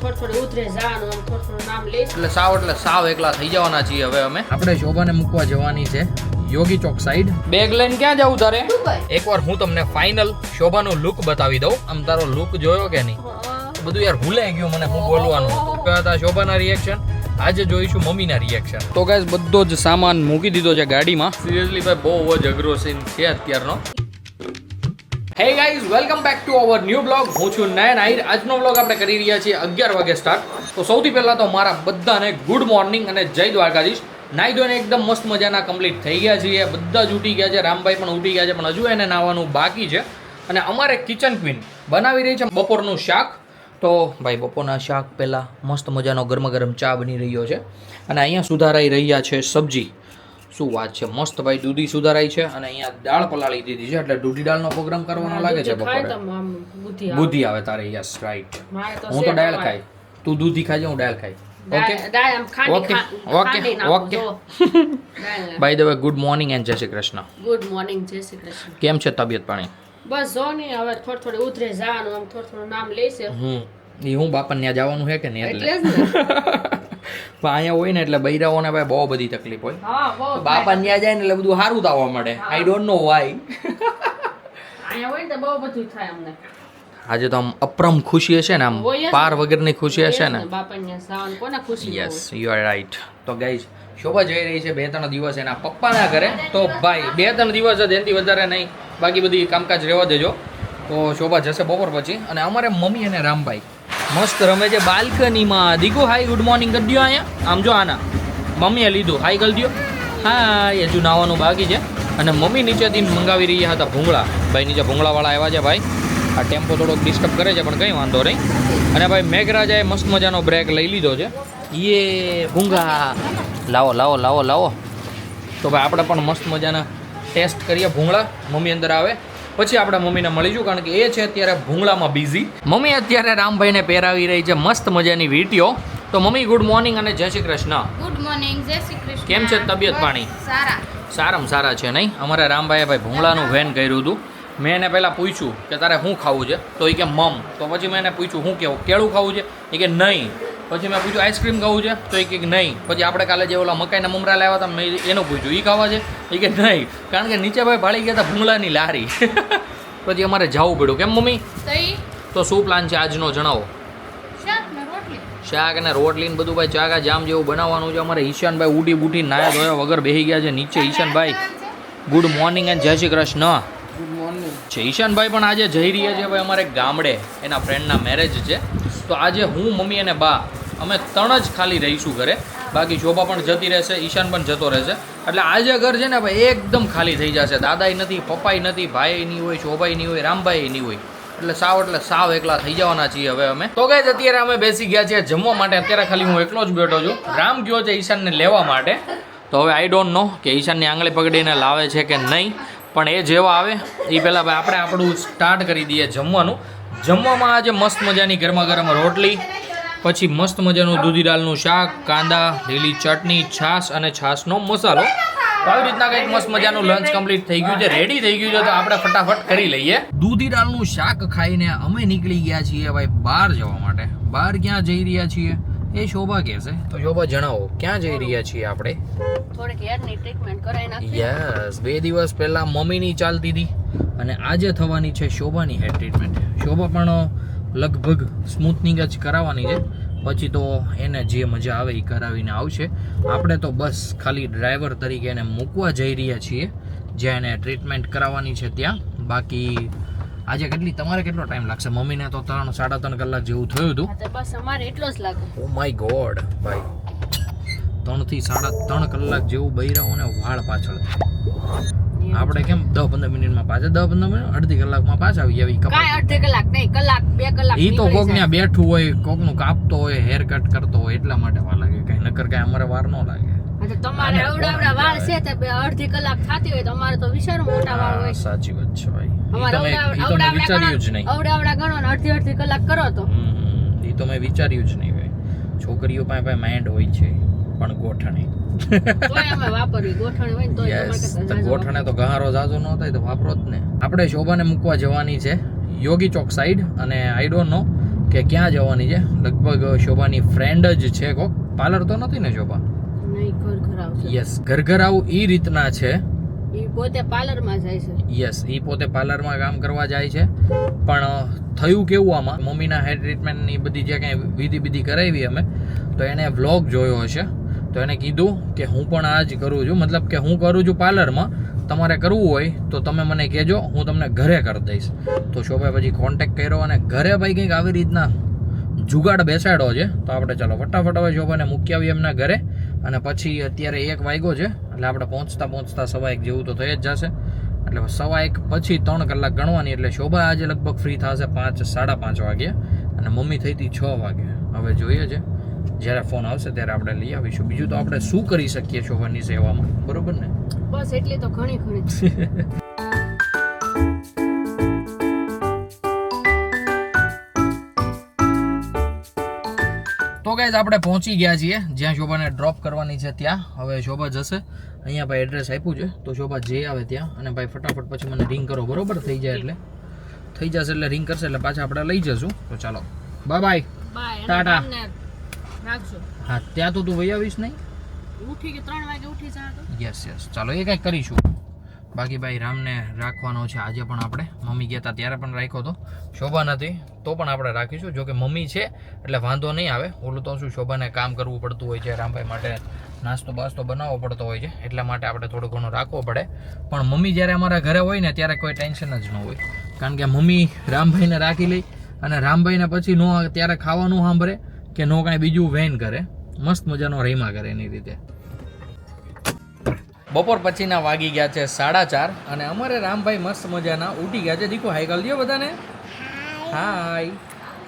એટલે સાવ એકલા થઈ જવાના છીએ હવે અમે. આપણે શોભાને મૂકવા જવાની છે યોગી ચોક સાઈડ. બેગ લઈને ક્યાં જવું તારે? એકવાર હું તમને ફાઇનલ શોભાનો લુક બતાવી દઉં. આમ તારો લુક જોયો કે નહીં? બધું યાર ભૂલાઈ ગયું મને હું બોલવાનું હતા. શોભાના રિએક્શન આજે જોઈશું મમ્મીના રિએક્શન. તો ગાઈસ બધો જ સામાન મૂકી દીધો છે ગાડીમાં. સિરિયસલી ભાઈ બહુ જ અઘરો સીન છે અત્યારનો. Hey guys, welcome back to our new blog. હું છું નયન આહિર. આજનો બ્લોગ આપણે કરી રહ્યા છીએ 11 વાગે સ્ટાર્ટ. તો સૌથી પહેલા તો મારા બધાને ગુડ મોર્નિંગ અને જય દ્વારકાધીશ. નાઈ ધોઈને એકદમ મસ્ત મજાના કમ્પ્લીટ થઈ ગયા છીએ. બધા જ ઉઠી ગયા છે. રામભાઈ પણ ઉઠી ગયા છે, પણ હજુ એને નાવાનું બાકી છે. અને અમારે કિચન ક્વીન બનાવી રહી છે બપોરનું શાક. તો ભાઈ બપોરના શાક પહેલાં મસ્ત મજાનો ગરમા ગરમ ચા બની રહ્યો છે. અને અહીંયા સુધારાઈ રહ્યા છે સબ્જી. શું વાત છે, મસ્ત ભાઈ દૂધી સુધારાઈ છે. અને અહીંયા દાળ પલાળી દીધી છે, એટલે દૂધી દાળનો પ્રોગ્રામ કરવાનો લાગે છે બપોરે. બુદ્ધિ આવે તારે. Yes right. હું તો દાળ ખાઈ, તું દૂધી ખાજે, હું દાળ ખાઈ. Okay okay okay okay. By the way good morning and જય શ્રી કૃષ્ણ. ગુડ મોર્નિંગ, જય શ્રી કૃષ્ણ. કેમ છે તબિયત પાણી? બસ જો ને હવે થોડું ઉતરે જવાનું, આમ થોડું નામ લેશે. એ હું બાપા ત્યાં જવાનું છે કે નહીં એટલે જ ને. પણ અહીંયા હોય ને એટલે બૈરાઓને ભાઈ બહુ બધી તકલીફ હોય. હા બહુ. બાપા ત્યાં જાય ને એટલે બધું સારું થવા મળે. I don't know why. અહીંયા હોય ને તો બહુ બધું થાય અમને. આજે તો આમ અપરમ ખુશી હશે ને, આમ પાર વગરની ખુશી હશે ને. બાપાને જવાનું કોને ખુશી? Yes you are right. તો ગાઈઝ શોભા જઈ રહી છે 2-3 દિવસ એના પપ્પાના ઘરે. તો ભાઈ 2-3 દિવસ જ, એનાથી વધારે નહીં. બાકી બધી કામકાજ રહેવા દેજો. તો શોભા જશે બપોર પછી. અને અમારે મમ્મી અને રામભાઈ મસ્ત રમે છે બાલ્કનીમાં. દીકુ હાઈ ગુડ મોર્નિંગ કરી દો. અહીંયા આમ જો, આના મમ્મીએ લીધું. હાઈ કરી દો. હા હજુ નાવાનું બાકી છે. અને મમ્મી નીચેથી મંગાવી રહ્યા હતા ભૂંગળા. ભાઈ નીચે ભૂંગળાવાળા આવ્યા છે. ભાઈ આ ટેમ્પો થોડોક ડિસ્ટર્બ કરે છે, પણ કંઈ વાંધો નહીં. અને ભાઈ મેઘરાજાએ મસ્ત મજાનો બ્રેક લઈ લીધો છે. યે ભૂંગા લાવો લાવો લાવો લાવો. તો ભાઈ આપણે પણ મસ્ત મજાના ટેસ્ટ કરીએ ભૂંગળા. મમ્મી અંદર આવે પછી આપણે મમ્મીને મળીશું, કારણ કે એ છે અત્યારે ભૂંગળામાં બિઝી. મમ્મી અત્યારે રામભાઈને પહેરાવી રહી છે મસ્ત મજાની વીંટીઓ. તો મમ્મી ગુડ મોર્નિંગ અને જય શ્રી કૃષ્ણ. ગુડ મોર્નિંગ, જય શ્રી કૃષ્ણ. કેમ છે તબિયત પાણી? સારામાં સારા છે નહીં? અમારે રામભાઈએ ભાઈ ભૂંગળાનું વેન કર્યું હતું. મેં એને પહેલાં પૂછ્યું કે તારે શું ખાવું છે, તો એ કે મમ. તો પછી મેં એને પૂછ્યું શું કેવું, કેળું ખાવું છે? એ કે નહીં. પછી મેં પૂછ્યું આઈસ્ક્રીમ ખાવું છે, તો એ કે નહીં. પછી આપણે કાલે જે ઓલા મકાઈના મમરા લાવ્યા હતા મેં એનું પૂછ્યું, એ ખાવા છે? એ કે નહીં, કારણ કે નીચે ભાઈ ભાળી ગયા હતા ભૂંગળાની લારી. પછી અમારે જવું પડ્યું. કેમ મમ્મી? તો શું પ્લાન છે આજનો જણાવો. શાક અને રોટલી ને બધું ભાઈ ચાકા જામ જેવું બનાવવાનું છે. અમારે ઈશાનભાઈ ઉડી બુટી નાયા ધોયા વગર બેસી ગયા છે નીચે. ઈશાનભાઈ ગુડ મોર્નિંગ એન્ડ જય શ્રી કૃષ્ણ. છે ઈશાનભાઈ પણ આજે જઈ રહ્યા છે ભાઈ અમારે ગામડે. એના ફ્રેન્ડના મેરેજ છે. તો આજે હું, મમ્મી અને બા અમે 3 જ ખાલી રહીશું ઘરે. બાકી શોભા પણ જતી રહેશે, ઈશાન પણ જતો રહેશે. એટલે આજે ઘર છે ને ભાઈ એકદમ ખાલી થઈ જશે. દાદાઈ નથી, પપ્પાઈ નથી, ભાઈ નહીં હોય, શોભાઈ નહીં હોય, રામભાઈ નહીં હોય. એટલે સાવ એકલા થઈ જવાના છીએ હવે અમે. તો ગાઈસ અત્યારે અમે બેસી ગયા છીએ જમવા માટે. અત્યારે ખાલી હું એકલો જ બેઠો છું. રામ ગયો છે ઈશાનને લેવા માટે. તો હવે આઈ ડોન્ટ નો કે ઈશાનની આંગળી પકડીને લાવે છે કે નહીં. પણ એ જેવા આવે એ પહેલાં ભાઈ આપણે આપણું સ્ટાર્ટ કરી દઈએ જમવાનું. જમવામાં આજે મસ્ત મજાની ગરમા ગરમ રોટલી, પછી મસ્ત મજાનું દૂધી દાળનું શાક, કાંદા, લીલી ચટણી, છાશ અને છાશનો મસાલો. તો આવી રીતના કંઈક મસ્ત મજાનું લંચ કમ્પ્લીટ થઈ ગયું છે, રેડી થઈ ગયું છે. તો આપણે ફટાફટ કરી લઈએ. દૂધી દાળનું શાક ખાઈને અમે નીકળી ગયા છીએ ભાઈ બહાર જવા માટે. બહાર ક્યાં જઈ રહ્યા છીએ એ શોભા કહેશે. તો શોભા જણાવો ક્યાં જઈ રહ્યા છીએ આપણે? થોડીક હેરની ટ્રીટમેન્ટ કરાવી નાખી. યસ, 2 દિવસ પહેલા મમ્મીની ચાલતી હતી અને આજે થવાની છે શોભાની હેર ટ્રીટમેન્ટ. શોભા પણ લગભગ સ્મૂથનિંગ જ કરાવવાની છે. પછી તો એને જે મજા આવે એ કરાવીને આવશે. આપણે તો બસ ખાલી ડ્રાઈવર તરીકે એને મૂકવા જઈ રહ્યા છીએ જ્યાં એને ટ્રીટમેન્ટ કરાવવાની છે ત્યાં. બાકી આજે તમારે કેટલો ટાઈમ લાગશે? મમ્મીને તો 3-3.5 કલાક જેવું થયું હતું. બસ અમારે એટલો જ લાગે. ઓ માય ગોડ ભાઈ, 3 થી 3.5 કલાક જેવું બૈરાઓને વાળ પાછળ. આપણે કેમ 10-15 મિનિટમાં પાછા, 10-15 મિનિટ, અડધી કલાકમાં પાછા આવી જાય. કાંઈ અડધી કલાક નહીં, કલાક 2 કલાક. ઈ તો કોક ત્યાં બેઠું હોય, કોકનું કાપતો હોય, હેર કટ કરતો હોય એટલા માટે વાર લાગે. કઈ નકર કઈ અમારે વાર ન લાગે. તમારે અવડાવડા વાળ છે તો અડધી કલાક થતી હોય તો અમારે તો વિશાળ મોટા વાળ હોય. સાચી વાત છે ભાઈ. અમારે વિચાર્યું જ નહીં. અવડાવડા ગણો ને અડધી કલાક કરો તો એ તો મેં વિચાર્યું જ નહીં ભાઈ. છોકરીઓ પાસે માઇન્ડ હોય છે પણ ગોઠણે ગોઠણે તો ગહારો ઝાઝો ન થાય તો વાપરો જ ને. આપણે શોભાને મૂકવા જવાની છે યોગી ચોક સાઈડ. અને આઈ ડોન્ટ નો કે ક્યાં જવાની છે. લગભગ શોભાની ફ્રેન્ડ જ છે કોક. પાર્લર તો નથી ને શોભા? નહીં, ઘર આવશે. યસ, ઘર આવું ઈ રીતના છે. ઈ પોતે પાર્લરમાં જાય છે. યસ, ઈ પોતે પાર્લરમાં કામ કરવા જાય છે. પણ થયું કેવું આમાં, મમ્મીના હેર ટ્રીટમેન્ટની બધી જે કાંઈ વિધિ કરાવી અમે, તો એને વ્લોગ જોયો હશે. તો એને કીધું કે હું પણ આ જ કરું છું, મતલબ કે હું કરું છું પાર્લરમાં, તમારે કરવું હોય તો તમે મને કહેજો, હું તમને ઘરે કરી દઈશ. તો શોભાઈ પછી કોન્ટેક્ટ કર્યો અને ઘરે ભાઈ કંઈક આવી રીતના જુગાડ બેસાડ્યો છે. તો આપણે ચાલો ફટાફટ હવે શોભાને મૂકી આવીએ એમના ઘરે. અને પછી અત્યારે 1 વાગ્યો છે, એટલે આપણે પહોંચતા 1 જેવું તો થઈ જ જશે. એટલે 1:15 પછી 3 કલાક ગણવાની. એટલે શોભા આજે લગભગ ફ્રી થશે 5-5:30 વાગે, અને મમ્મી થઈ હતી 6 વાગે. હવે જોઈએ છે, જ્યારે ફોન આવશે ત્યારે આપણે લઈ આવીશું. બીજું તો આપણે શું કરી શકીએ શોભાની સેવામાં, બરોબર ને? બસ એટલી તો ઘણી તો ગાઈઝ આપણે પહોંચી ગયા છીએ જ્યાં શોભાને ડ્રોપ કરવાની છે ત્યાં. હવે શોભા જશે, અહીંયા ભાઈ એડ્રેસ આપ્યું છે, તો શોભા જે આવે ત્યાં. અને ભાઈ ફટાફટ પછી મને રિંગ કરો, બરોબર? થઈ જાય એટલે થઈ જશે, એટલે રિંગ કરશે એટલે પાછા આપણે લઈ જશું. તો ચાલો, બાય બાય, ટાટા. રાખજો. હા, ત્યાં તો તું વહી આવીશ નહીં? ઉઠી કે 3 વાગે ઉઠી જા તો. યસ, ચાલો એ કંઈક કરીશું. બાકી ભાઈ રામને રાખવાનો છે આજે પણ આપણે. મમ્મી ગયા હતા ત્યારે પણ રાખ્યો હતો, શોભા નથી તો પણ આપણે રાખીશું. જો કે મમ્મી છે એટલે વાંધો નહીં આવે. ઓલું તો શું, શોભાને કામ કરવું પડતું હોય છે, રામભાઈ માટે નાસ્તો બાસ્તો બનાવવો પડતો હોય છે, એટલા માટે આપણે થોડું ઘણું રાખવો પડે. પણ મમ્મી જ્યારે અમારા ઘરે હોય ને ત્યારે કોઈ ટેન્શન જ ન હોય, કારણ કે મમ્મી રામભાઈને રાખી લે, અને રામભાઈને પછી નો ત્યારે ખાવાનું સાંભળે કે નો કાંઈ બીજું વેન કરે, મસ્ત મજાનો રહીમા કરે એની રીતે. બપોર પછીના વાગી ગયા છે 4:30, અને અમારે રામભાઈ મસ્ત મજાના ઉઠી ગયા છે. દીકુ હાઈ કરી દો બધાને. હાય.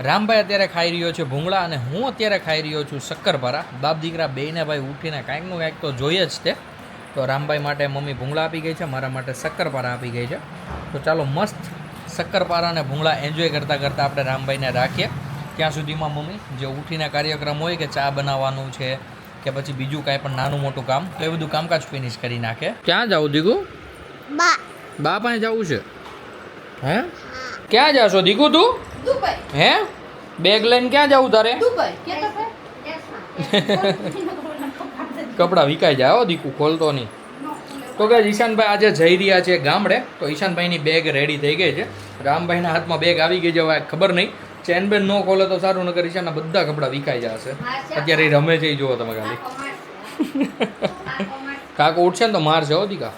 રામભાઈ અત્યારે ખાઈ રહ્યો છે ભૂંગળા, અને હું અત્યારે ખાઈ રહ્યો છું શક્કરપારા. બાપ દીકરા બેયને ભાઈ ઉઠીને કાંઈકનું કાંઈક તો જોઈએ જ તે. તો રામભાઈ માટે મમ્મી ભૂંગળા આપી ગઈ છે, મારા માટે શક્કરપારા આપી ગઈ છે. તો ચાલો મસ્ત શક્કરપારા અને ભૂંગળા એન્જોય કરતાં કરતાં આપણે રામભાઈને રાખીએ. ત્યાં સુધીમાં મમ્મી જે ઉઠીને કાર્યક્રમ હોય કે ચા બનાવવાનું છે કે પછી બીજું કાંઈ પણ નાનું મોટું કામ, તો એ બધું કામકાજ ફિનિશ કરી નાખે. ક્યાં જાવું દીકુ? બા પાસે જવું છે? હે, ક્યાં જાશો દીકુ તું? દુબઈ. હે, બેગ લઈને ક્યાં જવું તારે? દુબઈ. કપડાં વિકાઈ જાય હો દીકુ, ખોલતો નહીં. તો કે ઈશાનભાઈ આજે જઈ રહ્યા છે ગામડે, તો ઈશાનભાઈની બેગ રેડી થઈ ગઈ છે. રામભાઈના હાથમાં બેગ આવી ગઈ છે. હવે ખબર નહીં, ચેન બેન ન ખોલે તો સારું, નકર ઈશાનના બધા કપડાં વિકાઈ જશે. અત્યારે એ રમે છે, એ જુઓ તમે ખાલી. કાકો ઉઠશે ને તો મારશે હો દીકા.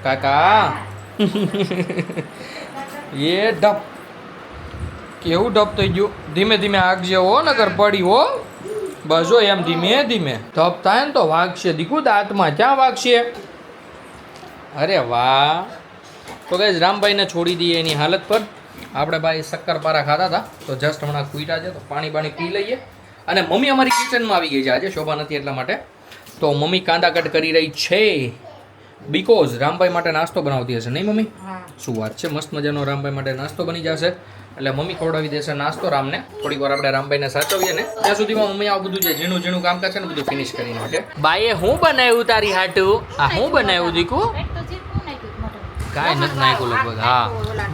કાકા એ ઢપ, કેવું ઢપ થઈ ગયું. ધીમે ધીમે આગજે હો, નકર પડી હો. બસ જો એમ ધીમે ધીમે ઢપ થાય ને તો વાગશે દીકુ, દાંતમાં ક્યાં વાગશે? અરે વાહ. તો ગાઈઝ રામભાઈને છોડી દઈએ એની હાલત પર. આપણે ભાઈ શક્કરપારા ખાતા હતા, તો જસ્ટ હમણાં કૂટ્યા છે, તો પાણી પી લઈએ. અને મમ્મી અમારી કિચનમાં આવી ગઈ છે આજે, શોભા નથી એટલા માટે. તો મમ્મી કાંદા કટ કરી રહી છે, બીકોઝ રામભાઈ માટે નાસ્તો બનાવતી હશે નહીં મમ્મી? શું વાત છે, મસ્ત મજાનો રામભાઈ માટે નાસ્તો બની જશે. એટલે મમ્મી ખવડાવી દેશે નાસ્તો રામને. થોડીક વાર આપણે રામભાઈને સાચવીએ ને, ત્યાં સુધીમાં મમ્મી આ બધું જે ઝીણું ઝીણું કામકાજ છે ને બધું ફિનિશ કરી નાખે. બાઈએ હું બનાવ્યું તારી હાટું? આ હું બનાવ્યું દીકુ? કાંઈ નથી નાખ્યું લગભગ. હા,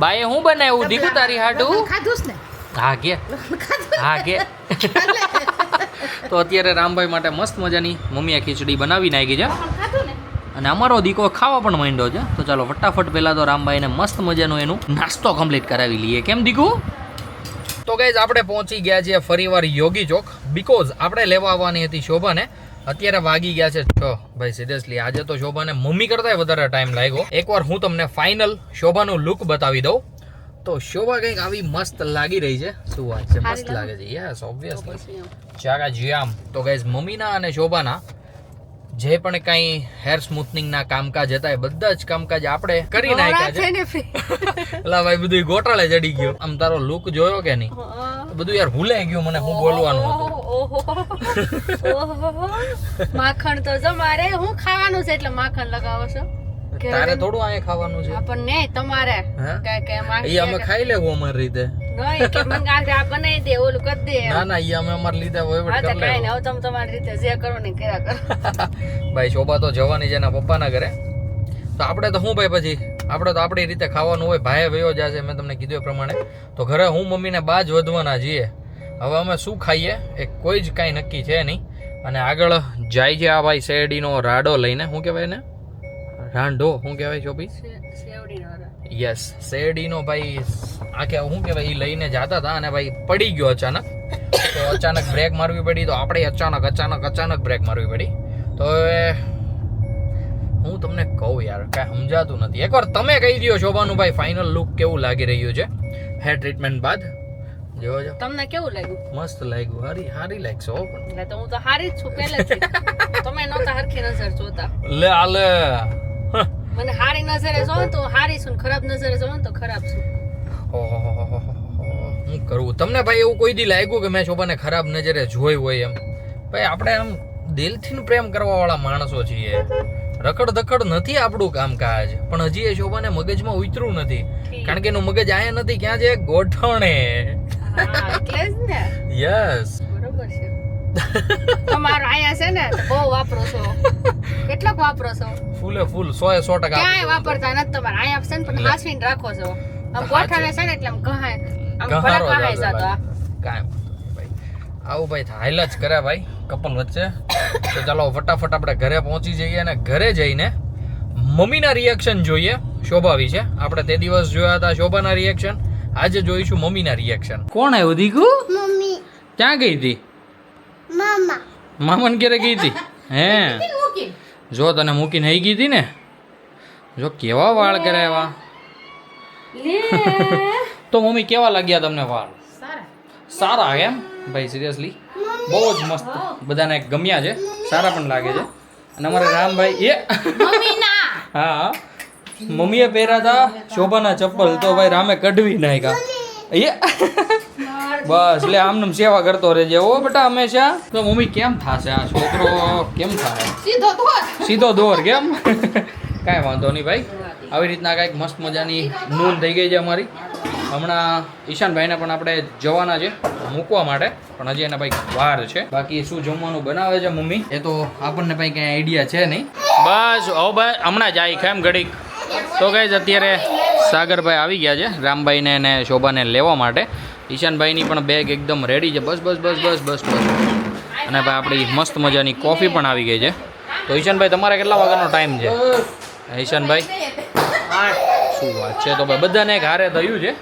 બાઈએ હું બનાવ્યું દીકુ તારી હાટું? હા કે, હા કે. તો અત્યારે રામભાઈ માટે મસ્ત મજાની મમ્મીએ ખીચડી બનાવી નાખી છે, અને અમારો દીકો ખાવા પણ માંડ્યો છે. તો ચાલો ફટાફટ પહેલાં તો રામભાઈને મસ્ત મજાનું એનું નાસ્તો કમ્પ્લીટ કરાવી લઈએ. કેમ દીકુ? તો ગાઈઝ આપણે પહોંચી ગયા છીએ ફરીવાર યોગી ચોક, બીકોઝ આપણે લેવા આવવાની હતી શોભાને. અત્યારે વાગી ગયા છે 6. ભાઈ સિરિયસલી આજે તો શોભાને મમ્મી કરતાંય વધારે ટાઈમ લાગ્યો. એકવાર હું તમને ફાઇનલ શોભાનું લુક બતાવી દઉં. તો શોભા કંઈક આવી મસ્ત લાગી રહી છે. શું વાત છે, મસ્ત લાગે છે. Yes, obviously. ચાકા જીયામ. તો ગાઈઝ મમ્મીના અને શોભાના જે પણ કાંઈ હેર સ્મૂથનિંગના કામકાજ હતા એ બધા જ કામકાજ આપણે કરી નાખ્યા છે. એલા ભાઈ બધું ગોટાળે ચડી ગયું. આમ તારો લુક જોયો કે નહીં? બધું યાર ભૂલાઈ ગયું મને, હું બોલવાનું હતું. માખણ તો જો મારે હું ખાવાનું છે એટલે માખણ લગાવો છો. તારે થોડું અહીંયા ખાવાનું છે? પણ નહીં, તમારે એ અમે ખાઈ લેવું અમારી રીતે. નહીં કે મંગાજ આ બનાવી દે, ઓલું કરી દે. ના ના, એ અમે અમારી લીધે વહીવટ કરી કાઈ નહીં, હવે તમે તમારી રીતે જે કરો ને કર્યા કરો. ભાઈ શોભા તો જવાની છે એના પપ્પાના ઘરે, તો આપણે તો હું ભાઈ પછી આપણે તો આપણી રીતે ખાવાનું હોય. ભાઈ વયો જશે મેં તમને કીધું એ પ્રમાણે. તો ઘરે હું મમ્મીને બા જ વધવાના છીએ. હવે અમે શું ખાઈએ એ કોઈ જ કાંઈ નક્કી છે નહીં. અને આગળ જાય છે આ ભાઈ શેરડીનો રાડો લઈને. શું કહેવાય ને? રાંડો શું કહેવાય ચોપી? યસ, શેરડીનો ભાઈ આખે શું કહેવાય એ લઈને જતા હતા અને ભાઈ પડી ગયો અચાનક. તો અચાનક બ્રેક મારવી પડી. તો આપણે અચાનક બ્રેક મારવી પડી. તો હવે હું તમને કહું યાર કાંઈ સમજાતું નથી. એકવાર તમે કહી દો શોભાનું ભાઈ ફાઇનલ લુક કેવું લાગી રહ્યું છે હેર ટ્રીટમેન્ટ બાદ. જોવો જો તમને કેવું લાગ્યું? મસ્ત લાગ્યું. હારી લાગશે હો. પણ એટલે તો હું તો હારી જ છું પહેલેથી. તમે નહોતા હરખી નજર જોતા. લે આલે મને હારી નજરે જોવો તો હારી છું, ખરાબ નજરે જોવો તો ખરાબ છું. હું કરું તમને ભાઈ એવું કોઈ દી લાગ્યું કે મેં શોભાને ખરાબ નજરે જોઈ હોય એમ? ભાઈ આપણે આમ દિલથી પ્રેમ કરવા વાળા માણસો છીએ. રખડ ધખડ નથી આપણું કામકાજ. પણ હજી એ શોભાને મગજમાં ઉતરું નથી. કારણ કે એનું મગજ આયા નથી. ક્યાં છે? ગોઠવણે. એટલે જ ને. યસ, બરોબર છે. તમારો આયા છે ને બહુ વાપરો છો. કેટલાક વાપરો છો? ફૂલે ફૂલ 100% ક્યાંય વાપરતા નથી. તમારે આયા છે ને પણ હાસીને રાખો છો. આમ ગોઠાવે છે ને એટલે આમ કહાય આમ ભલા કહાય જાતો. કાંઈ ભાઈ આવું ભાઈ હાઈલ જ કરે ભાઈ કપલ વચ્ચે. તો ચાલો ફટાફટ આપણે ઘરે પહોંચી જઈએ અને ઘરે જઈને મમ્મીના રિએક્શન જોઈએ શોભા વિશે. આપણે તે દિવસ જોયા હતા શોભાના રિએક્શન. આજે જોઈશું મમ્મીના રિએક્શન. કોણ આવ્યું દીકુ? મમ્મી ક્યાં ગઈ હતી? મામા મામાને ક્યારે ગઈ હતી? હે જો તને મૂકીને આવી ગઈ હતી ને. જો કેવા વાળ કરાવ્યા. તો મમ્મી કેવા લાગ્યા તમને વાળ? સારા એમ? ભાઈ સિરિયસલી બહુ જ મસ્ત. બધાને ગમ્યા છે. સારા પણ લાગે છે. અને અમારા રામભાઈ હા મમ્મીએ પહેર્યા હતા શોભાના ચપ્પલ. તો ભાઈ રામે કઢવી નાખ્યા. બસ એટલે આમને સેવા કરતો રહેજે ઓ બેટા હંમેશા. તો મમ્મી કેમ થાશે આ છોકરો? કેમ થાય? સીધો દોર કેમ? કાંઈ વાંધો નહીં ભાઈ. આવી રીતના કાંઈક મસ્ત મજાની નૂન થઈ ગઈ છે અમારી. હમણાં ઈશાનભાઈને પણ આપણે જવાના છે મૂકવા માટે. પણ હજી એના ભાઈ વાર છે. બાકી શું જમવાનું બનાવે છે મમ્મી એ તો આપણને ભાઈ કંઈ આઈડિયા છે નહીં. બસ ઓ ભાઈ હમણાં જ આવી કેમ ઘડીક. તો ગાઈઝ અત્યારે સાગરભાઈ આવી ગયા છે રામભાઈને અને શોભાને લેવા માટે. ઈશાનભાઈની પણ બેગ એકદમ રેડી છે. બસ બસ બસ બસ બસ બસ. અને ભાઈ આપણી મસ્ત મજાની કોફી પણ આવી ગઈ છે. તો ઈશાનભાઈ તમારે કેટલા વાગ્યાનો ટાઈમ છે? ઈશાનભાઈ શું વાત છે. તો ભાઈ બધાને એક હારે થયું છે.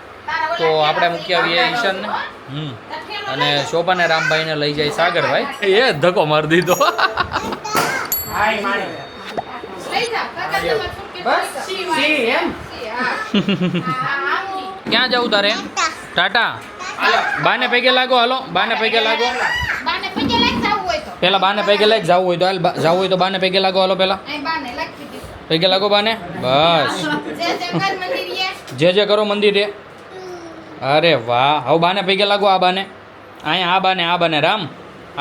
તો આપણે મૂકી આવીએ ઈશાનને. અને શોભાને રામભાઈને લઈ જાય સાગરભાઈ. એ ધક્કો મારી દીધો. ક્યાં જવું તારે? ટાટા. બાને પૈકે લાગો. હાલો બાને પૈકે લાગો. પેલા બાને પૈકે લાગ જવું હોય તો હાલ. જવું હોય તો બાને પૈકે લાગો. હાલો પેલા પૈકે લાગો બાને. બસ જે કરો મંદિરે. અરે વાહ. હવે બાને પૈકે લાગો. આ બાને અહીંયા આ બાને રામ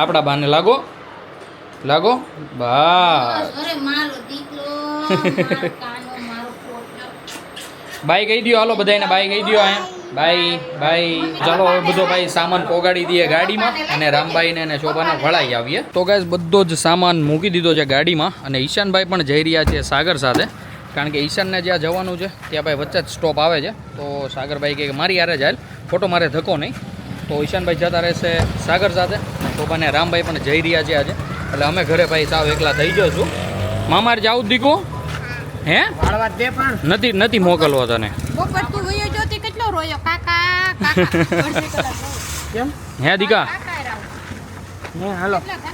આપણા બાને લાગો. લાગો બસ. બાય કહી દો. હાલો બધાને બાય કહી દો. અહીંયા બાય બાય. ચાલો હવે બધો ભાઈ સામાન પોગાડી દઈએ ગાડીમાં અને રામભાઈને અને શોભાને વળાઈ આવીએ. તો ગાઈસ બધો જ સામાન મૂકી દીધો છે ગાડીમાં. અને ઈશાનભાઈ પણ જઈ રહ્યા છે સાગર સાથે. કારણ કે ઈશાનને જ્યાં જવાનું છે ત્યાં ભાઈ વચ્ચે જ સ્ટોપ આવે છે. તો સાગરભાઈ કહે કે મારી યારે જાય ફોટો મારે ધક્કો નહીં. તો ઈશાનભાઈ જતા રહેશે સાગર સાથે. શોભાને રામભાઈ પણ જઈ રહ્યા છે આજે. એટલે અમે ઘરે ભાઈ સાવ એકલા થઈ જશું. મામારે જાવું દીકું? હે નથી મોકલવો તને. હે દીકા?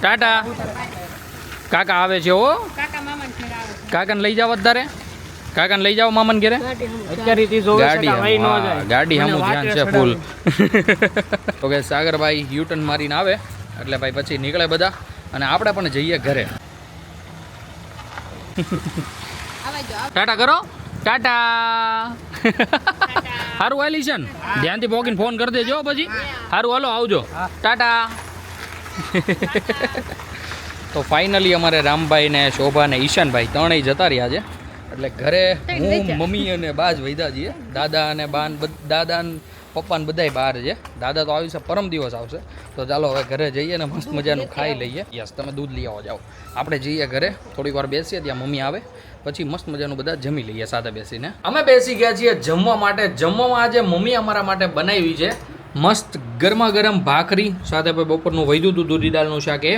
ટાટા. કાકા આવે છે હો. કાકાને લઈ જાવ અત્યારે. કાકાને લઈ જાવ મામાને ઘરે. ગાડી હમું ધ્યાન છે ફૂલ. તો કે સાગરભાઈ યુટર્ન મારીને આવે એટલે ભાઈ પછી નીકળે બધા. અને આપણે પણ જઈએ ઘરે. ટાટા કરો. ટાટા. સારું હાલી છે ને? ધ્યાનથી પોકીને ફોન કરી દેજો પછી. સારું હાલો આવજો. ટાટા. તો ફાઇનલી અમારે રામભાઈ ને શોભા ને ઈશાનભાઈ ત્રણેય જતા રહ્યા છે. એટલે ઘરે હું મમ્મી અને બા જ વૈધા છીએ. દાદા અને બાન દાદા પપ્પા ને બધાય બહાર છે. દાદા તો આવી છે, પરમ દિવસ આવશે. તો ચાલો હવે ઘરે જઈએ ને મસ્ત મજાનું ખાઈ લઈએ. યસ, તમે દૂધ લઈ આવો જાઓ. આપણે જઈએ ઘરે, થોડીક વાર બેસીએ, ત્યાં મમ્મી આવે પછી મસ્ત મજાનું બધા જમી લઈએ સાથે બેસીને. અમે બેસી ગયા છીએ જમવા માટે. જમવામાં આજે મમ્મી અમારા માટે બનાવી છે મસ્ત ગરમા ગરમ ભાખરી, સાથે બપોરનું વૈધું હતું દૂધી દાળનું શાક, એ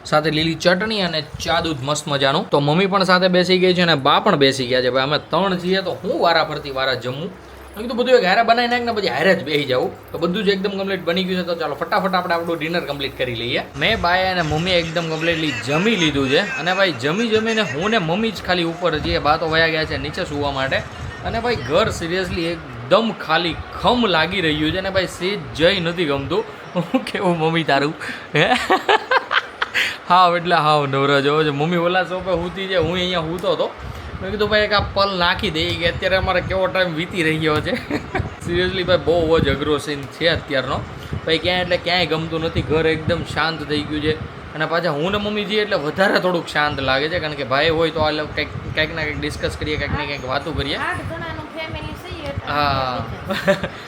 સાથે લીલી ચટણી અને ચા દૂધ મસ્ત મજાનું. તો મમ્મી પણ સાથે બેસી ગઈ છે અને બા પણ બેસી ગયા છે. ભાઈ અમે 3 છીએ તો હું વારા ફરતી વારા જમું. મેં કીધું બધું એક હારે બનાવી નાખ ને પછી હારે જ બેસી જાઉં. તો બધું જ એકદમ કમ્પ્લીટ બની ગયું છે. તો ચાલો ફટાફટ આપણે આપણું ડિનર કમ્પ્લીટ કરી લઈએ. મેં બાય અને મમ્મી એકદમ કમ્પ્લીટલી જમી લીધું છે. અને ભાઈ જમીને હું ને મમ્મી જ ખાલી ઉપર જઈએ, બા તો વયા ગયા છે નીચે સુવા માટે. અને ભાઈ ઘર સિરિયસલી એકદમ ખાલી ખમ લાગી રહ્યું છે. અને ભાઈ સેજ જઈ નથી ગમતું. હું કેવું મમ્મી તારું હે? હાવ એટલે હાવ નવરા જવો છે. મમ્મી ઓલા સોપે સૂતી છે, હું અહીંયા સૂતો હતો. મેં કીધું ભાઈ એક આ પલ નાખી દઈએ કે અત્યારે અમારે કેવો ટાઈમ વીતી રહ્યો છે. સિરિયસલી ભાઈ બહુ જ અઘરો સીન છે અત્યારનો. ભાઈ ક્યાંય એટલે ક્યાંય ગમતું નથી. ઘર એકદમ શાંત થઈ ગયું છે. અને પાછા હું ને મમ્મી જઈએ એટલે વધારે થોડુંક શાંત લાગે છે. કારણ કે ભાઈ હોય તો આ કંઈક ના કંઈક ડિસ્કસ કરીએ, કંઈક ને કંઈક વાતો કરીએ. હા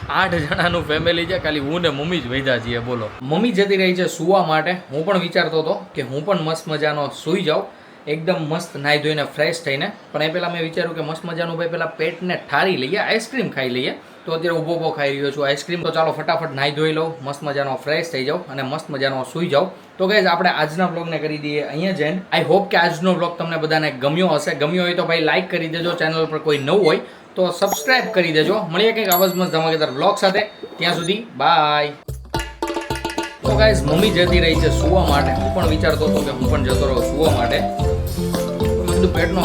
8 જણાનું ફેમિલી છે, ખાલી હું ને મમ્મી જ વૈધા છીએ. બોલો, મમ્મી જતી રહી છે સુવા માટે. હું પણ વિચારતો હતો કે હું પણ મસ્ત મજાનો સૂઈ જાઉં, એકદમ મસ્ત નાહી ધોઈને ફ્રેશ થઈને. પણ એ પહેલાં મેં વિચાર્યું કે મસ્ત મજાનું ભાઈ પહેલાં પેટને ઠારી લઈએ, આઈસ્ક્રીમ ખાઈ લઈએ. તો અત્યારે ઊભો ખાઈ રહ્યો છું આઈસ્ક્રીમ. તો ચાલો ફટાફટ નાહી ધોઈ લઉં, મસ્ત મજાનો ફ્રેશ થઈ જાઉં અને મસ્ત મજાનો સૂઈ જાઉં. તો ગાઈઝ આપણે આજના વ્લોગને કરી દઈએ અહીંયા જઈને. આઈ હોપ કે આજનો વ્લોગ તમને બધાને ગમ્યો હશે. ગમ્યો હોય તો ભાઈ લાઈક કરી દેજો. ચેનલ પર કોઈ નવું હોય તો સબસ્ક્રાઇબ કરી દેજો. મળીએ કંઈક આવાજ મસ્ત ધમાકેદાર વ્લોગ સાથે. ત્યાં સુધી બાય. તો ગાઈઝ મમ્મી જતી રહી છે સુવા માટે. હું પણ વિચારતો હતો કે હું પણ જતો રહું સુવા માટે. મેં કીધું પેટનો